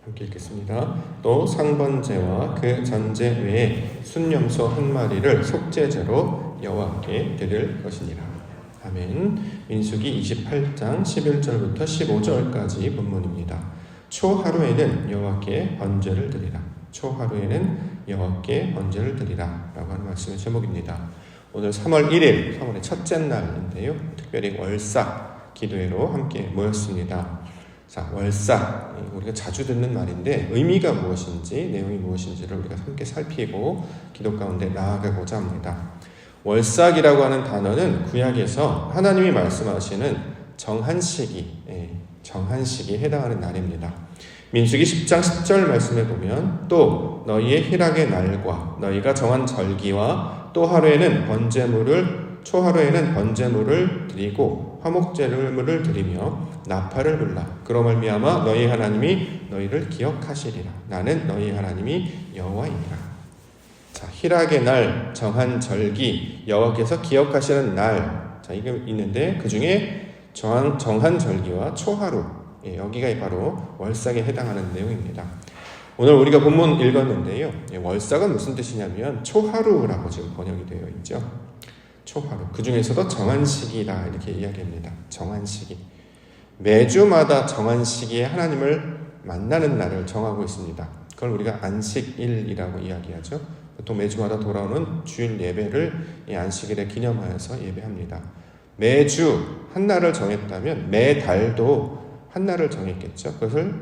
함께 읽겠습니다. 또 상번제와 그 전제 외에 순염소 한 마리를 속죄제로 여호와께 드릴 것이니라. 아멘. 민수기 28장 11절부터 15절까지 본문입니다. 초하루에는 여호와께 번제를 드리라. 초하루에는 여호와께 번제를 드리라 라고 하는 말씀의 제목입니다. 오늘 3월 1일 3월의 첫째 날인데요, 특별히 월삭 기도회로 함께 모였습니다. 자, 월삭, 우리가 자주 듣는 말인데 의미가 무엇인지, 내용이 무엇인지를 우리가 함께 살피고 기도 가운데 나아가고자 합니다. 월삭이라고 하는 단어는 구약에서 하나님이 말씀하시는 정한 시기에 해당하는 날입니다. 민수기 10장 10절 말씀에 보면 또 너희의 희락의 날과 너희가 정한 절기와 또 초하루에는 번제물을 드리고 화목제물을 드리며 나팔을 불라. 그로 말미암아 너희 하나님이 너희를 기억하시리라. 나는 너희 하나님이 여호와이니라. 자, 희락의 날, 정한 절기, 여호와께서 기억하시는 날, 자, 이게 있는데 그 중에 정한 절기와 초하루, 여기가 바로 월삭에 해당하는 내용입니다. 오늘 우리가 본문 읽었는데요, 월삭은 무슨 뜻이냐면 초하루라고 지금 번역이 되어 있죠. 초하루. 그 중에서도 정한 시기다 이렇게 이야기합니다. 정한 시기. 매주마다 정한 시기에 하나님을 만나는 날을 정하고 있습니다. 그걸 우리가 안식일이라고 이야기하죠. 보통 매주마다 돌아오는 주일 예배를 이 안식일에 기념하여서 예배합니다. 매주 한 날을 정했다면 매달도 한 날을 정했겠죠. 그것을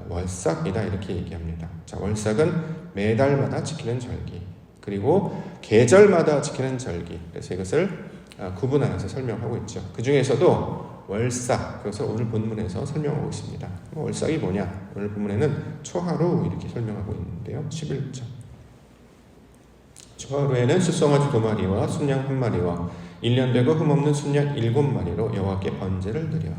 월삭이다 이렇게 얘기합니다. 자, 월삭은 매달마다 지키는 절기, 그리고 계절마다 지키는 절기. 그래서 이것을 구분하여서 설명하고 있죠. 그 중에서도 월삭, 그것을 오늘 본문에서 설명하고 있습니다. 월삭이 뭐냐? 오늘 본문에는 초하루 이렇게 설명하고 있는데요. 11절. 초하루에는 숫송아지 2마리와 순양 1마리와 1년 되고 흠없는 순양 7마리로 여호와께 번제를 드려.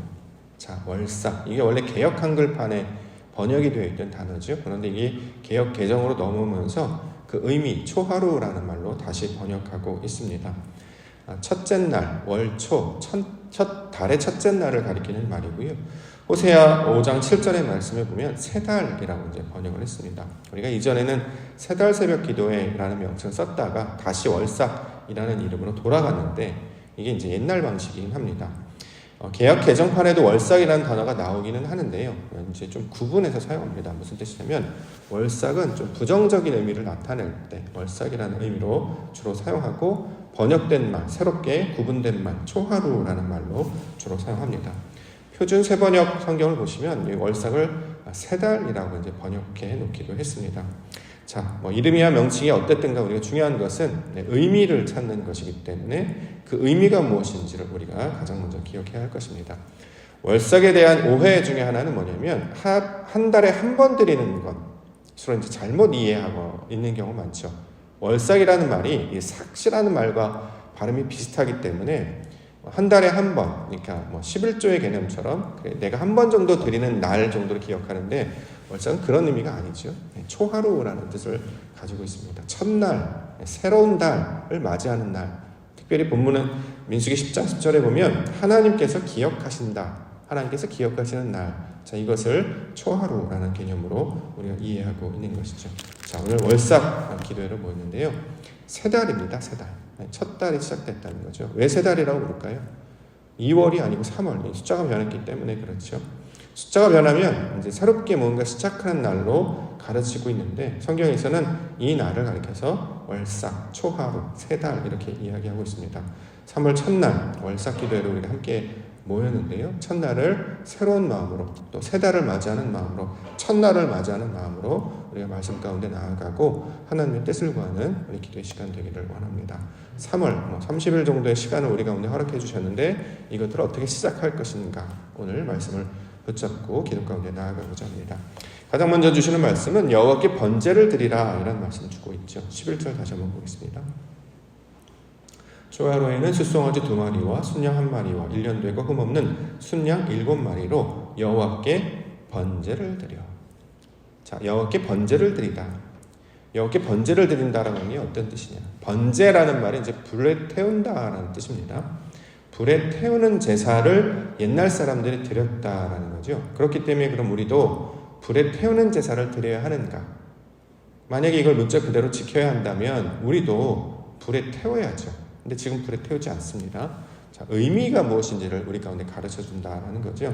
자, 월삭. 이게 원래 개역 한글판에 번역이 되어 있던 단어죠. 그런데 이게 개역 개정으로 넘으면서 그 의미, 초하루라는 말로 다시 번역하고 있습니다. 첫째 날, 월초, 달의 첫째 날을 가리키는 말이고요. 호세아 5장 7절의 말씀에 보면 세 달이라고 이제 번역을 했습니다. 우리가 이전에는 세달 새벽 기도회라는 명칭을 썼다가 다시 월삭이라는 이름으로 돌아갔는데 이게 이제 옛날 방식이긴 합니다. 개역 개정판에도 월삭이라는 단어가 나오기는 하는데요, 이제 좀 구분해서 사용합니다. 무슨 뜻이냐면 월삭은 좀 부정적인 의미를 나타낼 때 월삭이라는 의미로 주로 사용하고, 번역된 말, 새롭게 구분된 말, 초하루라는 말로 주로 사용합니다. 표준 새번역 성경을 보시면 이 월삭을 세 달이라고 이제 번역해 놓기도 했습니다. 자, 이름이야 명칭이 어땠든가 우리가 중요한 것은 의미를 찾는 것이기 때문에 그 의미가 무엇인지를 우리가 가장 먼저 기억해야 할 것입니다. 월삭에 대한 오해 중에 하나는 뭐냐면 한 달에 한 번 드리는 것, 서로 이제 잘못 이해하고 있는 경우 많죠. 월삭이라는 말이 이 삭시라는 말과 발음이 비슷하기 때문에 한 달에 한 번, 그러니까 11조의 개념처럼 내가 한 번 정도 드리는 날 정도로 기억하는데 월삭은 그런 의미가 아니죠. 초하루라는 뜻을 가지고 있습니다. 첫날, 새로운 달을 맞이하는 날. 특별히 본문은 민수기 10장 10절에 보면 하나님께서 기억하신다, 하나님께서 기억하시는 날. 자, 이것을 초하루라는 개념으로 우리가 이해하고 있는 것이죠. 자, 오늘 월삭 기도회로 모였는데요, 세 달입니다. 세 달. 첫 달이 시작됐다는 거죠. 왜 세 달이라고 부를까요? 2월이 아니고 3월. 숫자가 변했기 때문에 그렇죠. 숫자가 변하면 이제 새롭게 뭔가 시작하는 날로 가르치고 있는데 성경에서는 이 날을 가리켜서 월삭, 초하루, 세 달 이렇게 이야기하고 있습니다. 3월 첫날 월삭 기도회로 우리가 함께 모였는데요, 첫날을 새로운 마음으로, 또 세 달을 맞이하는 마음으로, 첫날을 맞이하는 마음으로 우리가 말씀 가운데 나아가고 하나님의 뜻을 구하는 우리 기도의 시간 되기를 원합니다. 3월 30일 정도의 시간을 우리 가운데 허락해 주셨는데 이것들을 어떻게 시작할 것인가, 오늘 말씀을 붙잡고 기도 가운데 나아가고자 합니다. 가장 먼저 주시는 말씀은 여호와께 번제를 드리라 이라는 말씀을 주고 있죠. 11절 다시 한번 보겠습니다. 초하루에는 숫송아지 2마리와 순양 1마리와 1년 되고 흠없는 순양 7마리로 여호와께 번제를 드려. 자, 여호와께 번제를 드리다. 여호와께 번제를 드린다라는 게 어떤 뜻이냐? 번제라는 말이 이제 불에 태운다라는 뜻입니다. 불에 태우는 제사를 옛날 사람들이 드렸다라는 거죠. 그렇기 때문에 그럼 우리도 불에 태우는 제사를 드려야 하는가? 만약에 이걸 문자 그대로 지켜야 한다면 우리도 불에 태워야죠. 근데 지금 불에 태우지 않습니다. 자, 의미가 무엇인지를 우리 가운데 가르쳐 준다는 거죠.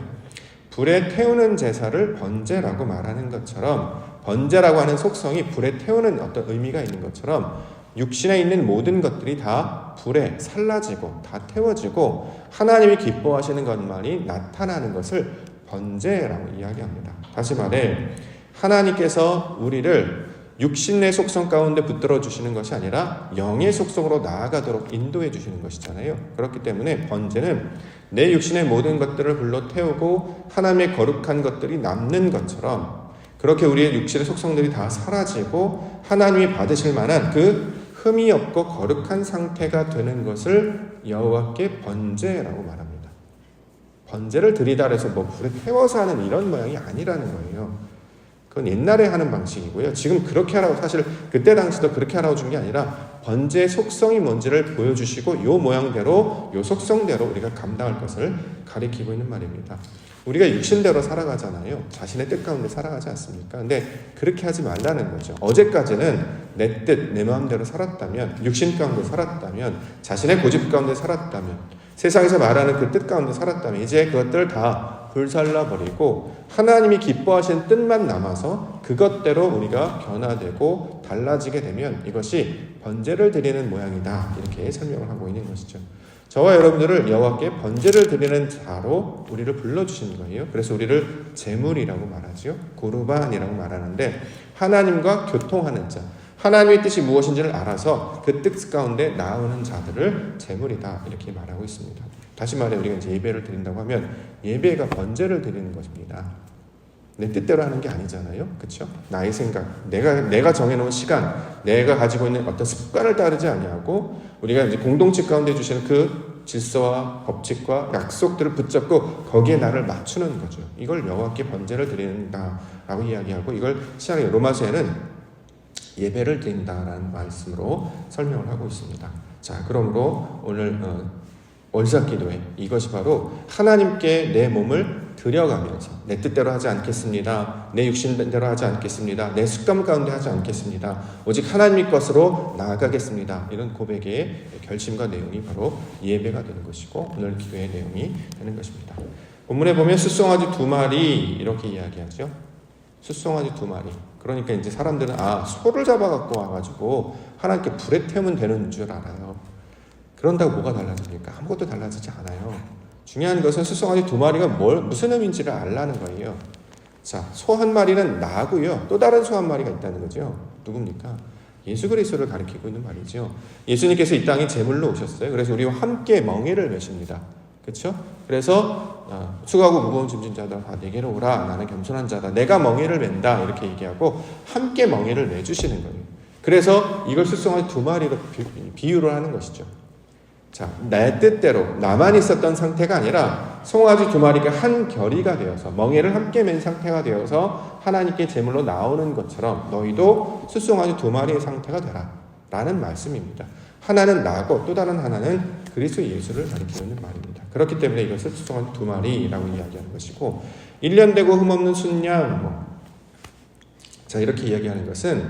불에 태우는 제사를 번제라고 말하는 것처럼, 번제라고 하는 속성이 불에 태우는 어떤 의미가 있는 것처럼 육신에 있는 모든 것들이 다 불에 살라지고 다 태워지고 하나님이 기뻐하시는 것만이 나타나는 것을 번제라고 이야기합니다. 다시 말해 하나님께서 우리를 육신의 속성 가운데 붙들어 주시는 것이 아니라 영의 속성으로 나아가도록 인도해 주시는 것이잖아요. 그렇기 때문에 번제는 내 육신의 모든 것들을 불러 태우고 하나님의 거룩한 것들이 남는 것처럼, 그렇게 우리의 육신의 속성들이 다 사라지고 하나님이 받으실 만한 그 흠이 없고 거룩한 상태가 되는 것을 여호와께 번제라고 말합니다. 번제를 드리다 해서 뭐 불에 태워서 하는 이런 모양이 아니라는 거예요. 그건 옛날에 하는 방식이고요. 지금 그렇게 하라고, 사실 그때 당시도 그렇게 하라고 준 게 아니라 번제의 속성이 뭔지를 보여주시고 요 모양대로 요 속성대로 우리가 감당할 것을 가리키고 있는 말입니다. 우리가 육신대로 살아가잖아요. 자신의 뜻 가운데 살아가지 않습니까? 근데 그렇게 하지 말라는 거죠. 어제까지는 내 뜻, 내 마음대로 살았다면, 육신 가운데 살았다면, 자신의 고집 가운데 살았다면, 세상에서 말하는 그 뜻 가운데 살았다면 이제 그것들 다 불살라버리고 하나님이 기뻐하시는 뜻만 남아서 그것대로 우리가 변화되고 달라지게 되면 이것이 번제를 드리는 모양이다, 이렇게 설명을 하고 있는 것이죠. 저와 여러분들을 여호와께 번제를 드리는 자로 우리를 불러주신 거예요. 그래서 우리를 제물이라고 말하죠. 고르반이라고 말하는데 하나님과 교통하는 자, 하나님의 뜻이 무엇인지를 알아서 그 뜻 가운데 나오는 자들을 제물이다, 이렇게 말하고 있습니다. 다시 말해 우리가 이제 예배를 드린다고 하면 예배가 번제를 드리는 것입니다. 내 뜻대로 하는 게 아니잖아요. 그렇죠? 나의 생각, 내가 정해놓은 시간, 내가 가지고 있는 어떤 습관을 따르지 아니하고 우리가 이제 공동체 가운데 주시는 그 질서와 법칙과 약속들을 붙잡고 거기에 나를 맞추는 거죠. 이걸 여호와께 번제를 드린다라고 이야기하고, 이걸 시작에 로마서에는 예배를 드린다라는 말씀으로 설명을 하고 있습니다. 자, 그러므로 오늘 월삭기도회, 이것이 바로 하나님께 내 몸을 드려가면서 내 뜻대로 하지 않겠습니다. 내 육신대로 하지 않겠습니다. 내 습관 가운데 하지 않겠습니다. 오직 하나님의 것으로 나아가겠습니다. 이런 고백의 결심과 내용이 바로 예배가 되는 것이고 오늘 기도의 내용이 되는 것입니다. 본문에 보면 숫송아지 2마리 이렇게 이야기하죠. 숫송아지 2마리. 그러니까 이제 사람들은 소를 잡아갖고 와가지고 하나님께 불에 태우면 되는 줄 알아요. 그런다고 뭐가 달라집니까? 아무것도 달라지지 않아요. 중요한 것은 숫송아지 2마리가 무슨 의미인지를 알라는 거예요. 자, 소 한 마리는 나고요. 또 다른 소 한 마리가 있다는 거죠. 누굽니까? 예수 그리스도를 가리키고 있는 말이죠. 예수님께서 이 땅에 제물로 오셨어요. 그래서 우리와 함께 멍에를 메십니다. 그렇죠? 그래서 수고하고 무거운 짐진 자들 다 내게로 오라. 나는 겸손한 자다. 내가 멍에를 맨다. 이렇게 얘기하고 함께 멍에를 내주시는 거예요. 그래서 이걸 숫송아지 2마리로 비유를 하는 것이죠. 자, 내 뜻대로 나만 있었던 상태가 아니라 송아지 2마리가 한 결의가 되어서 멍에를 함께 맨 상태가 되어서 하나님께 제물로 나오는 것처럼 너희도 숫송아지 2마리의 상태가 되라 라는 말씀입니다. 하나는 나고 또 다른 하나는 그리스도 예수를 가리키는 말입니다. 그렇기 때문에 이것을 숫송아지 2마리라고 이야기하는 것이고, 1년 되고 흠없는 순양, 자, 이렇게 이야기하는 것은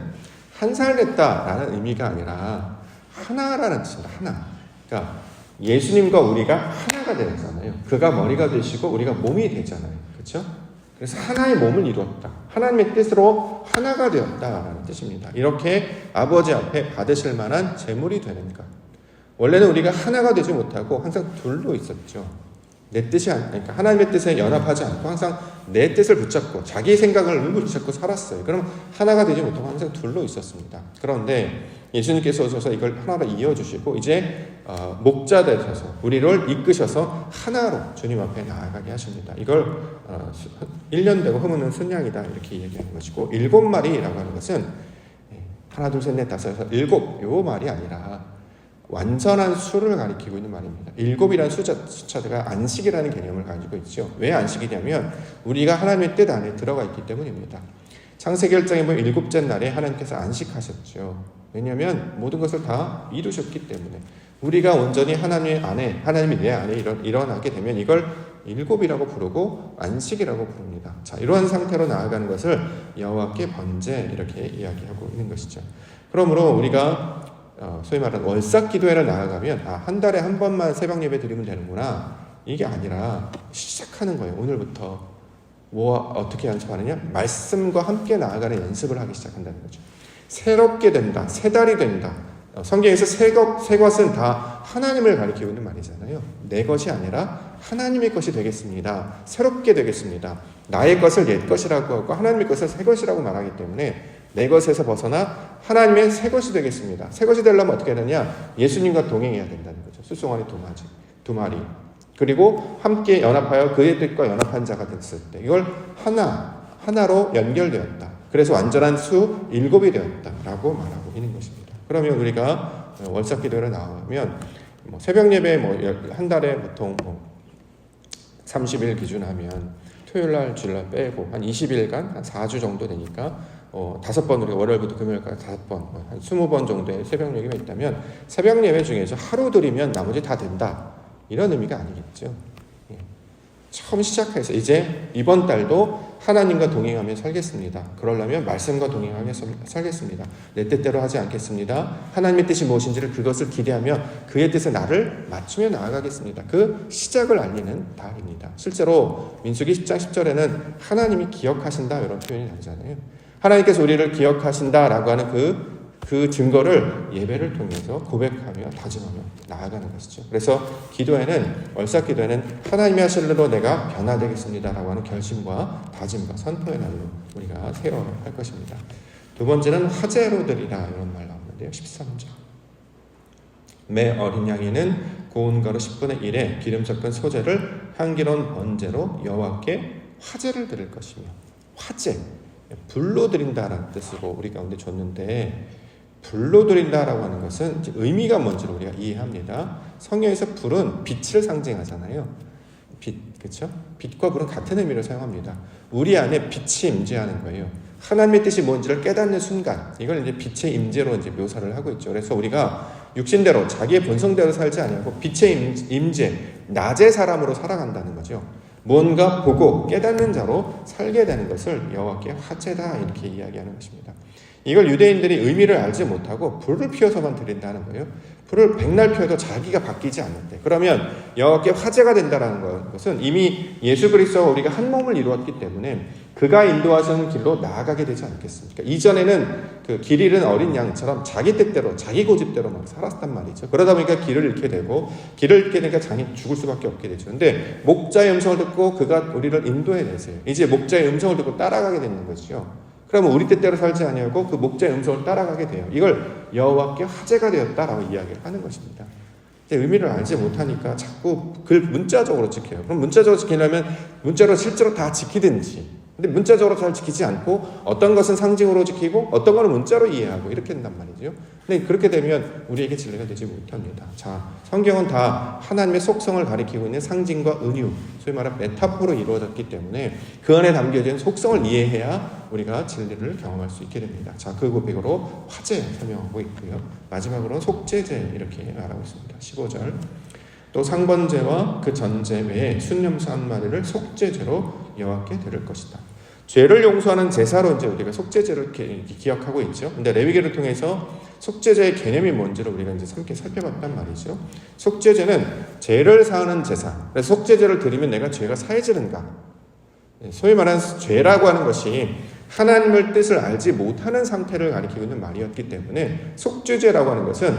한 살 냈다라는 의미가 아니라 하나라는 뜻입니다. 하나. 그러니까 예수님과 우리가 하나가 되잖아요. 그가 머리가 되시고 우리가 몸이 되잖아요. 그렇죠? 그래서 하나의 몸을 이루었다. 하나님의 뜻으로 하나가 되었다라는 뜻입니다. 이렇게 아버지 앞에 받으실 만한 제물이 되는 것. 원래는 우리가 하나가 되지 못하고 항상 둘로 있었죠. 내 뜻이 그러니까 하나님의 뜻에 연합하지 않고 항상 내 뜻을 붙잡고 자기 생각을 붙잡고 살았어요. 그럼 하나가 되지 못하고 항상 둘로 있었습니다. 그런데 예수님께서 오셔서 이걸 하나로 이어주시고 이제 목자 되셔서 우리를 이끄셔서 하나로 주님 앞에 나아가게 하십니다. 이걸 1년 되고 흠없는 순양이다 이렇게 얘기하는 것이고, 7마리라고 하는 것은 하나 둘 셋 넷 다섯 여섯 일곱 요 말이 아니라 완전한 수를 가리키고 있는 말입니다. 7이라는 숫자가 안식이라는 개념을 가지고 있죠. 왜 안식이냐면 우리가 하나님의 뜻 안에 들어가 있기 때문입니다. 창세기 1장에 보면 7째 날에 하나님께서 안식하셨죠. 왜냐하면 모든 것을 다 이루셨기 때문에 우리가 온전히 하나님의 안에, 하나님이 내 안에 일어나게 되면 이걸 일곱이라고 부르고 안식이라고 부릅니다. 자, 이러한 상태로 나아가는 것을 여호와께 번제 이렇게 이야기하고 있는 것이죠. 그러므로 우리가 소위 말하는 월삭 기도회를 나아가면 한 달에 한 번만 새벽 예배 드리면 되는구나, 이게 아니라 시작하는 거예요. 오늘부터 어떻게 연습하느냐? 말씀과 함께 나아가는 연습을 하기 시작한다는 거죠. 새롭게 된다, 새 달이 된다. 성경에서 새 것은 다 하나님을 가리키고 있는 말이잖아요. 내 것이 아니라 하나님의 것이 되겠습니다. 새롭게 되겠습니다. 나의 것을 옛 것이라고 하고 하나님의 것을 새 것이라고 말하기 때문에 내 것에서 벗어나 하나님의 새 것이 되겠습니다. 새 것이 되려면 어떻게 되느냐? 예수님과 동행해야 된다는 거죠. 숫송아리 두 마리. 그리고 함께 연합하여 그의 뜻과 연합한 자가 됐을 때 이걸 하나로 연결되었다. 그래서 완전한 수 7이 되었다라고 말하고 있는 것입니다. 그러면 우리가 월삭 기도를 나오면 새벽 예배 한 달에 보통 30일 기준하면 토요일 날 주일 날 빼고 한 20일간 한 4주 정도 되니까 5번 우리가 월요일부터 금요일까지 5번 한 20번 정도의 새벽 예배가 있다면 새벽 예배 중에서 하루 드리면 나머지 다 된다, 이런 의미가 아니겠죠. 처음 시작해서 이제 이번 달도 하나님과 동행하며 살겠습니다. 그러려면 말씀과 동행하며 살겠습니다. 내 뜻대로 하지 않겠습니다. 하나님의 뜻이 무엇인지를 그것을 기대하며 그의 뜻에 나를 맞추며 나아가겠습니다. 그 시작을 알리는 달입니다. 실제로 민수기 10장 10절에는 하나님이 기억하신다, 이런 표현이 나오잖아요. 하나님께서 우리를 기억하신다라고 하는 그 증거를 예배를 통해서 고백하며 다짐하며 나아가는 것이죠. 그래서 월삭 기도에는 하나님의 하실 일로 내가 변화되겠습니다라고 하는 결심과 다짐과 선포의 날로 우리가 세워야 할 것입니다. 두 번째는 화제로 드리라, 이런 말 나오는데요. 13절. 매 어린 양에는 고운 가루 10분의 1에 기름 섞은 소재를 향기로운 번제로 여호와께 화제를 드릴 것이며, 화제, 불로 드린다라는 뜻으로 우리 가운데 줬는데, 불로 드린다라고 하는 것은 의미가 뭔지를 우리가 이해합니다. 성경에서 불은 빛을 상징하잖아요. 빛, 그렇죠? 빛과 불은 같은 의미로 사용합니다. 우리 안에 빛이 임재하는 거예요. 하나님의 뜻이 뭔지를 깨닫는 순간, 이걸 이제 빛의 임재로 이제 묘사를 하고 있죠. 그래서 우리가 육신대로 자기의 본성대로 살지 아니하고 빛의 임재, 낮의 사람으로 살아간다는 거죠. 뭔가 보고 깨닫는 자로 살게 되는 것을 여호와께 화제다, 이렇게 이야기하는 것입니다. 이걸 유대인들이 의미를 알지 못하고 불을 피워서만 드린다는 거예요. 불을 백날 피워도 자기가 바뀌지 않는데, 그러면 여호와께 화제가 된다는 것은 이미 예수 그리스도와 우리가 한 몸을 이루었기 때문에 그가 인도하시는 길로 나아가게 되지 않겠습니까? 이전에는 그 길 잃은 어린 양처럼 자기 뜻대로 자기 고집대로 막 살았단 말이죠. 그러다 보니까 길을 잃게 되고, 길을 잃게 되니까 자기 죽을 수밖에 없게 되죠. 근데 목자의 음성을 듣고 그가 우리를 인도해 내세요. 이제 목자의 음성을 듣고 따라가게 되는 거죠. 그러면 우리 뜻대로 살지 아니하고 그 목자의 음성을 따라가게 돼요. 이걸 여호와께 화제가 되었다라고 이야기를 하는 것입니다. 이제 의미를 알지 못하니까 자꾸 그걸 문자적으로 지켜요. 그럼 문자적으로 지키려면 문자로 실제로 다 지키든지, 근데 문자적으로 잘 지키지 않고 어떤 것은 상징으로 지키고 어떤 것은 문자로 이해하고 이렇게 된단 말이죠. 근데 그렇게 되면 우리에게 진리가 되지 못합니다. 자, 성경은 다 하나님의 속성을 가리키고 있는 상징과 은유, 소위 말하는 메타포로 이루어졌기 때문에 그 안에 담겨진 속성을 이해해야 우리가 진리를 경험할 수 있게 됩니다. 자, 그 고백으로 화제 설명하고 있고요. 마지막으로는 속죄제 이렇게 말하고 있습니다. 15절. 또 상번제와 그 전제 외에 순염소 한 마리를 속죄제로 여호와께 드릴 것이다. 죄를 용서하는 제사로 이제 우리가 속죄제를 기억하고 있죠. 근데 레위기를 통해서 속죄제의 개념이 뭔지를 우리가 이제 함께 살펴봤단 말이죠. 속죄제는 죄를 사하는 제사. 그래서 속죄제를 드리면 내가 죄가 사해지는가? 소위 말하는 죄라고 하는 것이 하나님의 뜻을 알지 못하는 상태를 가리키고 있는 말이었기 때문에 속죄제라고 하는 것은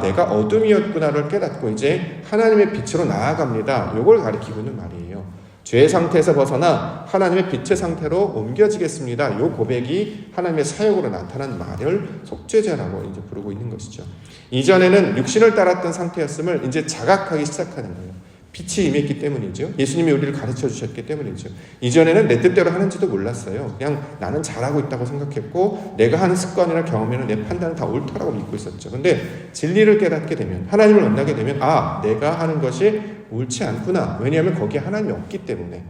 내가 어둠이었구나를 깨닫고 이제 하나님의 빛으로 나아갑니다. 이걸 가리키고 있는 말이에요. 죄의 상태에서 벗어나 하나님의 빛의 상태로 옮겨지겠습니다. 이 고백이 하나님의 사역으로 나타난 말을 속죄제라고 이제 부르고 있는 것이죠. 이전에는 육신을 따랐던 상태였음을 이제 자각하기 시작하는 거예요. 빛이 임했기 때문이죠. 예수님이 우리를 가르쳐 주셨기 때문이죠. 이전에는 내 뜻대로 하는지도 몰랐어요. 그냥 나는 잘하고 있다고 생각했고 내가 하는 습관이나 경험이나 내 판단은 다 옳다라고 믿고 있었죠. 근데 진리를 깨닫게 되면, 하나님을 만나게 되면 내가 하는 것이 옳지 않구나. 왜냐하면 거기에 하나님이 없기 때문에,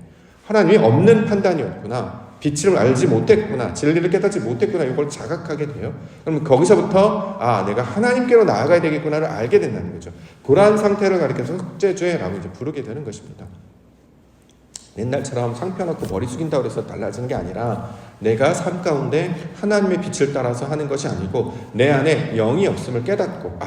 하나님이 없는 판단이었구나. 빛을 알지 못했구나. 진리를 깨닫지 못했구나. 이걸 자각하게 돼요. 그럼 거기서부터 내가 하나님께로 나아가야 되겠구나를 알게 된다는 거죠. 그러한 상태를 가리켜서 속죄죄라고 이제 부르게 되는 것입니다. 옛날처럼 상 펴놓고 머리 숙인다고 해서 달라지는 게 아니라 내가 삶 가운데 하나님의 빛을 따라서 하는 것이 아니고 내 안에 영이 없음을 깨닫고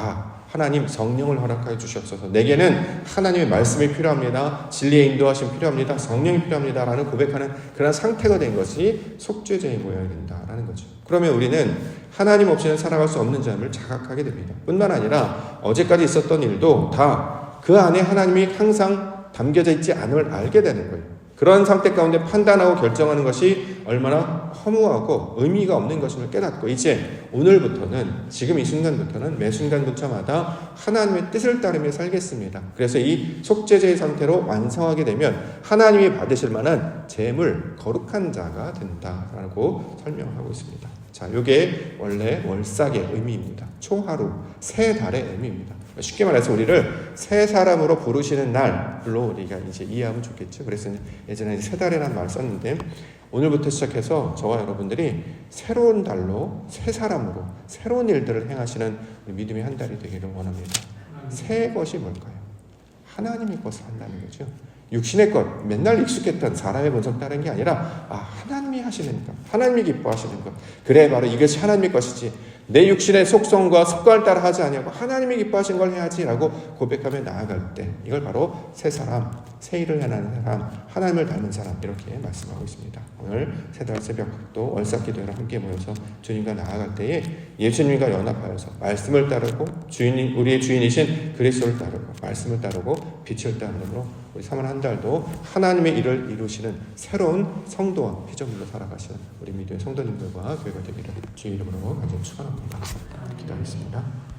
하나님 성령을 허락하여 주시옵소서. 내게는 하나님의 말씀이 필요합니다. 진리의 인도하심이 필요합니다. 성령이 필요합니다. 라는 고백하는 그런 상태가 된 것이 속죄제의 모양이 된다라는 거죠. 그러면 우리는 하나님 없이는 살아갈 수 없는 점을 자각하게 됩니다. 뿐만 아니라 어제까지 있었던 일도 다 그 안에 하나님이 항상 담겨져 있지 않음을 알게 되는 거예요. 그런 상태 가운데 판단하고 결정하는 것이 얼마나 허무하고 의미가 없는 것임을 깨닫고 이제 오늘부터는 지금 이 순간부터는 매 순간부터마다 하나님의 뜻을 따르며 살겠습니다. 그래서 이 속죄제의 상태로 완성하게 되면 하나님이 받으실 만한 제물 거룩한 자가 된다라고 설명하고 있습니다. 자, 이게 원래 월삭의 의미입니다. 초하루, 세 달의 의미입니다. 쉽게 말해서 우리를 새 사람으로 부르시는 날로 우리가 이제 이해하면 좋겠죠. 그래서 예전에 새 달이라는 말을 썼는데 오늘부터 시작해서 저와 여러분들이 새로운 달로 새 사람으로 새로운 일들을 행하시는 믿음의 한 달이 되기를 원합니다. 새 것이 뭘까요? 하나님의 것을 한다는 거죠. 육신의 것, 맨날 익숙했던 사람의 본성 따르는 게 아니라 하나님이 하시는 것, 하나님이 기뻐하시는 것, 그래 바로 이것이 하나님의 것이지 내 육신의 속성과 습관을 따라 하지 아니하고 하나님이 기뻐하신 걸 해야지 라고 고백하며 나아갈 때 이걸 바로 새 사람, 새 일을 해나는 사람, 하나님을 닮은 사람 이렇게 말씀하고 있습니다. 오늘 새달 새벽도 월삭기도회로 함께 모여서 주님과 나아갈 때에 예수님과 연합하여서 말씀을 따르고 우리의 주인이신 그리스도를 따르고 말씀을 따르고 빛을 따르므로 우리 3월 한 달도 하나님의 일을 이루시는 새로운 성도와 피조물로 살아가시는 우리 믿음의 성도님들과 교회가 되기를 주의 이름으로 간절히 축원합니다. 기도하겠습니다.